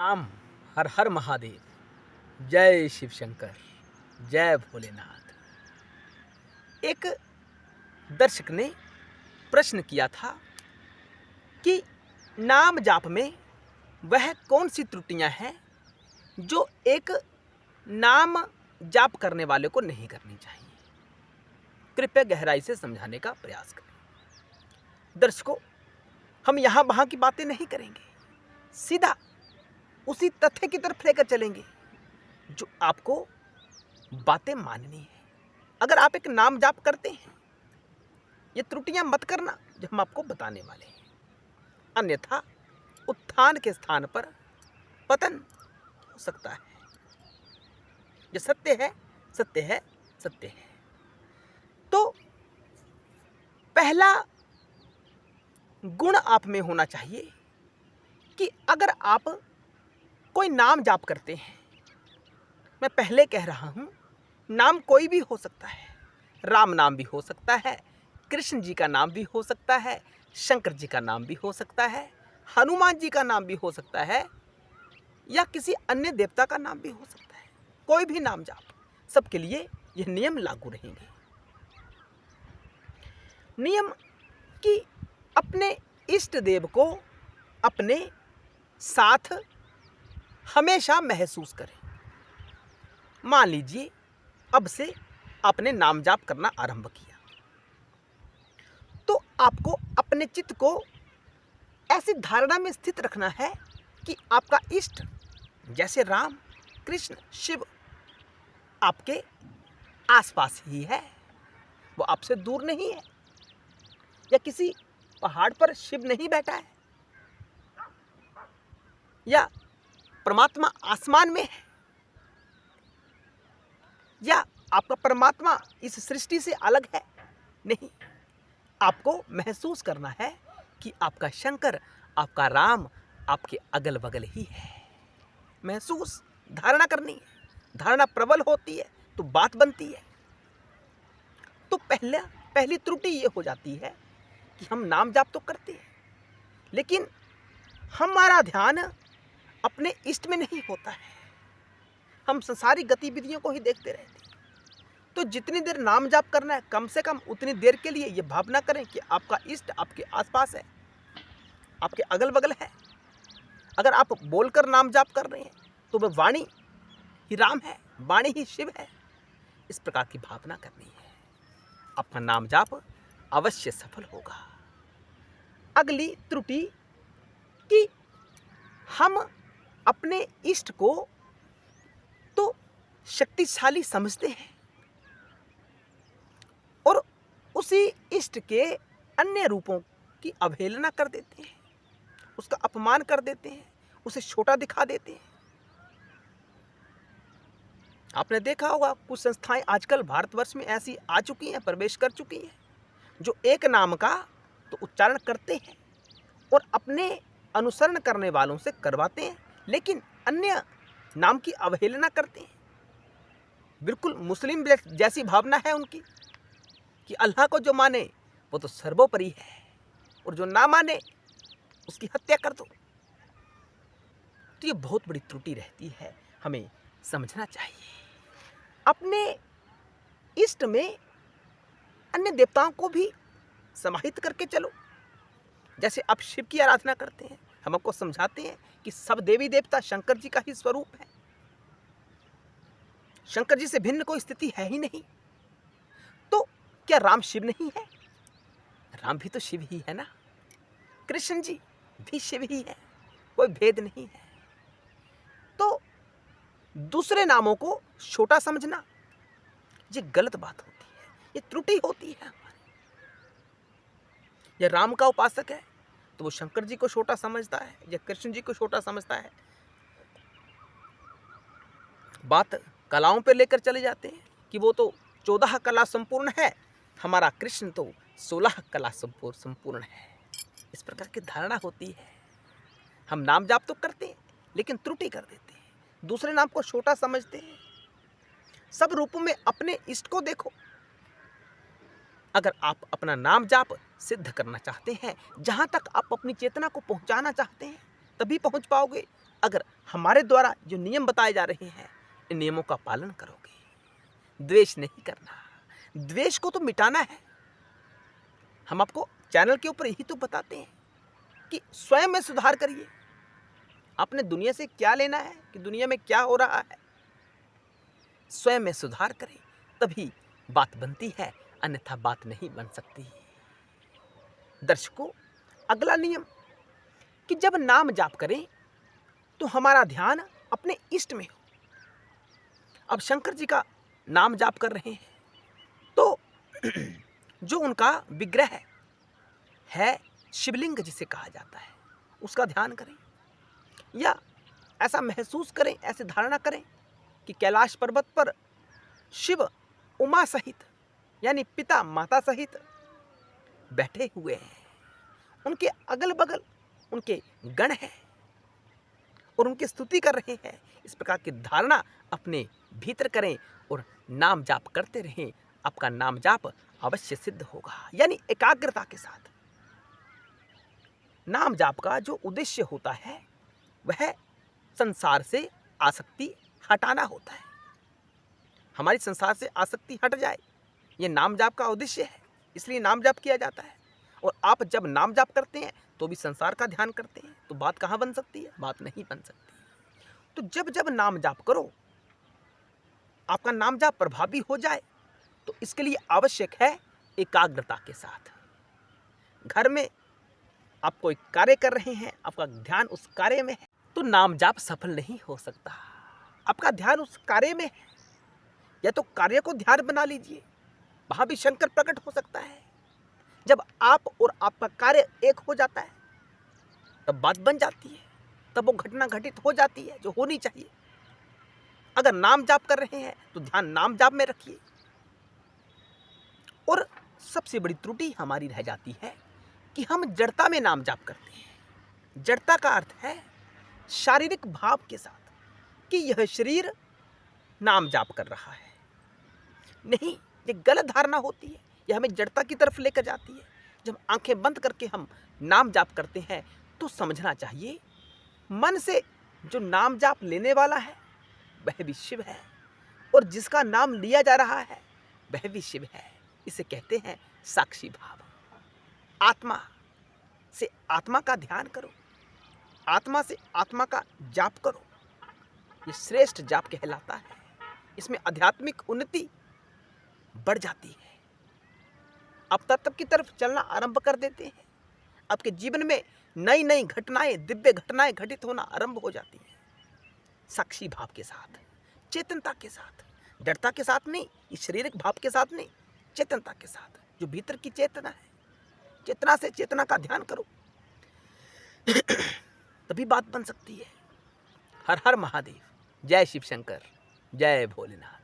आम हर हर महादेव। जय शिव शंकर। जय भोलेनाथ। एक दर्शक ने प्रश्न किया था कि नाम जाप में वह कौन सी त्रुटियां हैं जो एक नाम जाप करने वाले को नहीं करनी चाहिए। कृपया गहराई से समझाने का प्रयास करें। दर्शकों, हम यहां वहां की बातें नहीं करेंगे, सीधा उसी तथ्य की तरफ लेकर चलेंगे जो आपको बातें माननी है। अगर आप एक नाम जाप करते हैं, ये त्रुटियां मत करना जो हम आपको बताने वाले हैं, अन्यथा उत्थान के स्थान पर पतन हो सकता है। ये सत्य है, सत्य है, सत्य है। तो पहला गुण आप में होना चाहिए कि अगर आप कोई नाम जाप करते हैं, मैं पहले कह रहा हूं, नाम कोई भी हो सकता है। राम नाम भी हो सकता है, कृष्ण जी का नाम भी हो सकता है, शंकर जी का नाम भी हो सकता है, हनुमान जी का नाम भी हो सकता है, या किसी अन्य देवता का नाम भी हो सकता है। कोई भी नाम जाप, सबके लिए यह नियम लागू रहेंगे। नियम कि अपने इष्ट देव को अपने साथ हमेशा महसूस करें। मान लीजिए अब से आपने नाम जाप करना आरंभ किया, तो आपको अपने चित्त को ऐसी धारणा में स्थित रखना है कि आपका इष्ट, जैसे राम, कृष्ण, शिव, आपके आसपास ही है, वो आपसे दूर नहीं है, या किसी पहाड़ पर शिव नहीं बैठा है, या परमात्मा आसमान में है, या आपका परमात्मा इस सृष्टि से अलग है। नहीं, आपको महसूस करना है कि आपका शंकर, आपका राम आपके अगल बगल ही है। महसूस, धारणा करनी है। धारणा प्रबल होती है तो बात बनती है। तो पहली त्रुटि ये हो जाती है कि हम नाम जाप तो करते हैं, लेकिन हमारा ध्यान अपने इष्ट में नहीं होता है। हम संसारिक गतिविधियों को ही देखते रहते हैं। तो जितनी देर नाम जाप करना है, कम से कम उतनी देर के लिए ये भावना करें कि आपका इष्ट आपके आसपास है, आपके अगल बगल है। अगर आप बोलकर नाम जाप कर रहे हैं तो वह वाणी ही राम है, वाणी ही शिव है। इस प्रकार की भावना करनी है। आपका नाम जाप अवश्य सफल होगा। अगली त्रुटि कि हम अपने इष्ट को तो शक्तिशाली समझते हैं और उसी इष्ट के अन्य रूपों की अवहेलना कर देते हैं, उसका अपमान कर देते हैं, उसे छोटा दिखा देते हैं। आपने देखा होगा कुछ संस्थाएं आजकल भारतवर्ष में ऐसी आ चुकी हैं, प्रवेश कर चुकी हैं, जो एक नाम का तो उच्चारण करते हैं और अपने अनुसरण करने वालों से करवाते हैं, लेकिन अन्य नाम की अवहेलना करते हैं। बिल्कुल मुस्लिम जैसी भावना है उनकी कि अल्लाह को जो माने वो तो सर्वोपरि है, और जो ना माने उसकी हत्या कर दो। तो ये बहुत बड़ी त्रुटि रहती है, हमें समझना चाहिए। अपने इष्ट में अन्य देवताओं को भी समाहित करके चलो। जैसे आप शिव की आराधना करते हैं, हम आपको समझाते हैं कि सब देवी देवता शंकर जी का ही स्वरूप है। शंकर जी से भिन्न कोई स्थिति है ही नहीं। तो क्या राम शिव नहीं है? राम भी तो शिव ही है ना। कृष्ण जी भी शिव ही है, कोई भेद नहीं है। तो दूसरे नामों को छोटा समझना ये गलत बात होती है, ये त्रुटि होती है हमारी। या राम का उपासक है तो वो शंकर जी को छोटा समझता है या कृष्ण जी को छोटा समझता है। बात कलाओं पे लेकर चले जाते हैं कि वो तो 14 कला संपूर्ण है, हमारा कृष्ण तो 16 कला संपूर्ण है। इस प्रकार की धारणा होती है। हम नाम जाप तो करते हैं लेकिन त्रुटि कर देते हैं, दूसरे नाम को छोटा समझते हैं। सब रूपों में अपने इष्ट को देखो। अगर आप अपना नाम जाप सिद्ध करना चाहते हैं, जहां तक आप अपनी चेतना को पहुंचाना चाहते हैं, तभी पहुंच पाओगे। अगर हमारे द्वारा जो नियम बताए जा रहे हैं, इन नियमों का पालन करोगे। द्वेष नहीं करना, द्वेष को तो मिटाना है। हम आपको चैनल के ऊपर यही तो बताते हैं कि स्वयं में सुधार करिए। आपने दुनिया से क्या लेना है कि दुनिया में क्या हो रहा है? स्वयं में सुधार करें, तभी बात बनती है, अन्यथा बात नहीं बन सकती। दर्शकों, अगला नियम कि जब नाम जाप करें तो हमारा ध्यान अपने इष्ट में हो। अब शंकर जी का नाम जाप कर रहे हैं तो जो उनका विग्रह है शिवलिंग जिसे कहा जाता है, उसका ध्यान करें, या ऐसा महसूस करें, ऐसे धारणा करें कि कैलाश पर्वत पर शिव उमा सहित यानी पिता माता सहित बैठे हुए हैं। उनके अगल बगल उनके गण हैं और उनकी स्तुति कर रहे हैं। इस प्रकार की धारणा अपने भीतर करें और नाम जाप करते रहें। आपका नाम जाप अवश्य सिद्ध होगा, यानी एकाग्रता के साथ। नाम जाप का जो उद्देश्य होता है वह संसार से आसक्ति हटाना होता है। हमारी संसार से आसक्ति हट जाए, यह नाम जाप का उद्देश्य है, इसलिए नाम जाप किया जाता है। और आप जब नाम जाप करते हैं तो भी संसार का ध्यान करते हैं, तो बात कहाँ बन सकती है? बात नहीं बन सकती। तो जब जब नाम जाप करो, आपका नाम जाप प्रभावी हो जाए, तो इसके लिए आवश्यक है एकाग्रता के साथ। घर में आप कोई कार्य कर रहे हैं, आपका ध्यान उस कार्य में है, तो नाम जाप सफल नहीं हो सकता। आपका ध्यान उस कार्य में है, या तो कार्य को ध्यान बना लीजिए, वहां भी शंकर प्रकट हो सकता है। जब आप और आपका कार्य एक हो जाता है, तब बात बन जाती है, तब वो घटना घटित हो जाती है जो होनी चाहिए। अगर नाम जाप कर रहे हैं तो ध्यान नाम जाप में रखिए। और सबसे बड़ी त्रुटि हमारी रह जाती है कि हम जड़ता में नाम जाप करते हैं। जड़ता का अर्थ है शारीरिक भाव के साथ कि यह शरीर नाम जाप कर रहा है। नहीं, ये गलत धारणा होती है, यह हमें जड़ता की तरफ लेकर जाती है। जब आंखें बंद करके हम नाम जाप करते हैं तो समझना चाहिए मन से जो नाम जाप लेने वाला है वह भी शिव है, और जिसका नाम लिया जा रहा है वह भी शिव है। इसे कहते हैं साक्षी भाव। आत्मा से आत्मा का ध्यान करो, आत्मा से आत्मा का जाप करो, ये श्रेष्ठ जाप कहलाता है। इसमें आध्यात्मिक उन्नति बढ़ जाती है। आप तत्व की तरफ चलना आरंभ कर देते हैं। आपके जीवन में नई नई घटनाएं, दिव्य घटनाएं घटित होना आरंभ हो जाती हैं। साक्षी भाव के साथ, चेतनता के साथ, दृढ़ता के साथ नहीं, इस शारीरिक भाव के साथ नहीं, चेतनता के साथ, जो भीतर की चेतना है। चेतना से चेतना का ध्यान करो, तभी बात बन सकती है। हर हर महादेव। जय शिव शंकर, जय भोलेनाथ।